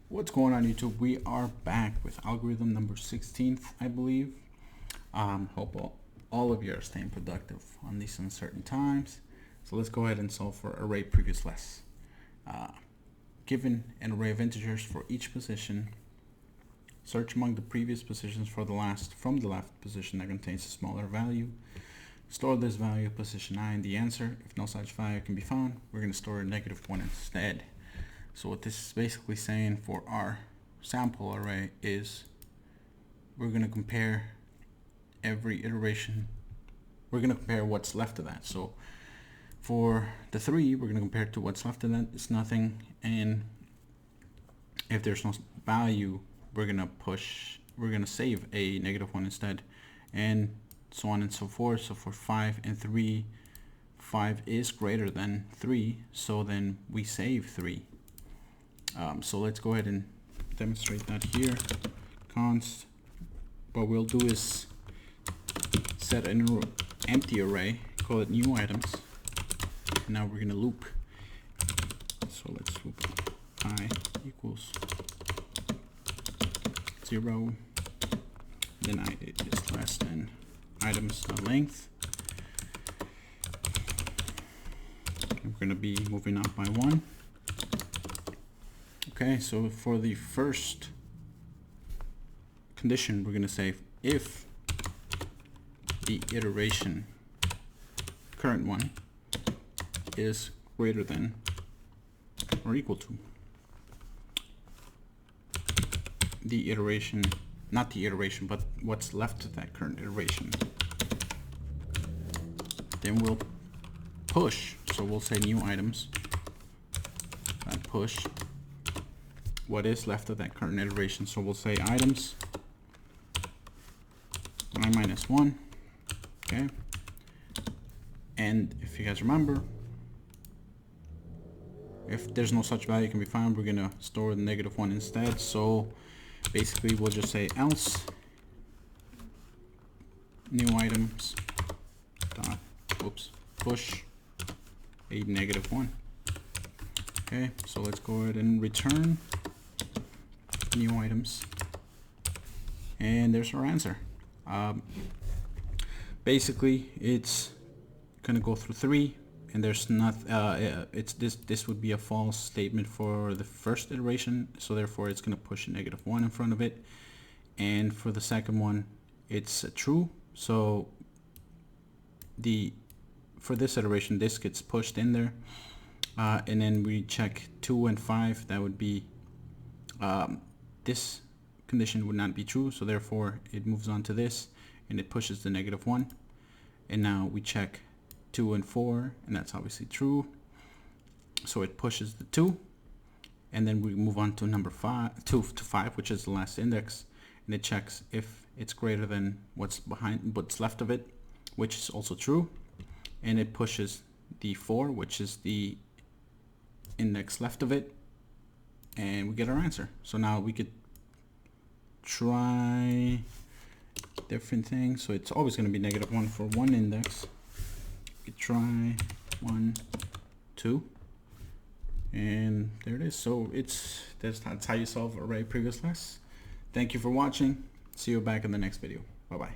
What's going on, YouTube? We are back with algorithm number 16, I believe. Hope all of you are staying productive on these uncertain times. So let's go ahead and solve for arrayPreviousLess. Given an array of integers for each position, search among the previous positions for the last from the left position that contains a smaller value. Store this value of position I in the answer. If no such value can be found, we're going to store a -1 instead. So what this is basically saying for our sample array is we're going to compare every iteration. We're going to compare what's left of that. So for the 3, we're going to compare it to what's left of that. It's nothing. And if there's no value, we're going to save a -1 instead, and so on and so forth. So for 5 and 3, 5 is greater than 3, so then we save 3. So let's go ahead and demonstrate that here. Const, what we'll do is set an empty array, call it new items. And now we're going to loop. So let's loop I equals 0. Then I is less than items length. And we're going to be moving up by 1. Okay, so for the first condition, we're going to say if the iteration, current one, is greater than or equal to the iteration, not the iteration, but what's left of that current iteration, then we'll push. So we'll say new items, push what is left of that current iteration. So we'll say items I minus 1. Okay, and if you guys remember, if there's no such value can be found, we're gonna store the -1 instead. So basically we'll just say else new items dot push a -1. Okay, so let's go ahead and return new items, and there's our answer. Basically it's gonna go through 3, and there's not it's this would be a false statement for the first iteration, so therefore it's gonna push a -1 in front of it, and for the second one it's true. So for this iteration this gets pushed in there, and then we check 2 and 5. That would be this condition would not be true, so therefore it moves on to this and it pushes the -1. And now we check 2 and 4, and that's obviously true, so it pushes the 2. And then we move on to number 5, 2 to 5, which is the last index, and it checks if it's greater than what's left of it, which is also true, and it pushes the 4, which is the index left of it, and we get our answer. So now we could try different things. So it's always going to be -1 for one index. We could try 1, 2, and there it is. So that's how you solve arrayPreviousLess. Thank you for watching. See you back in the next video. Bye bye.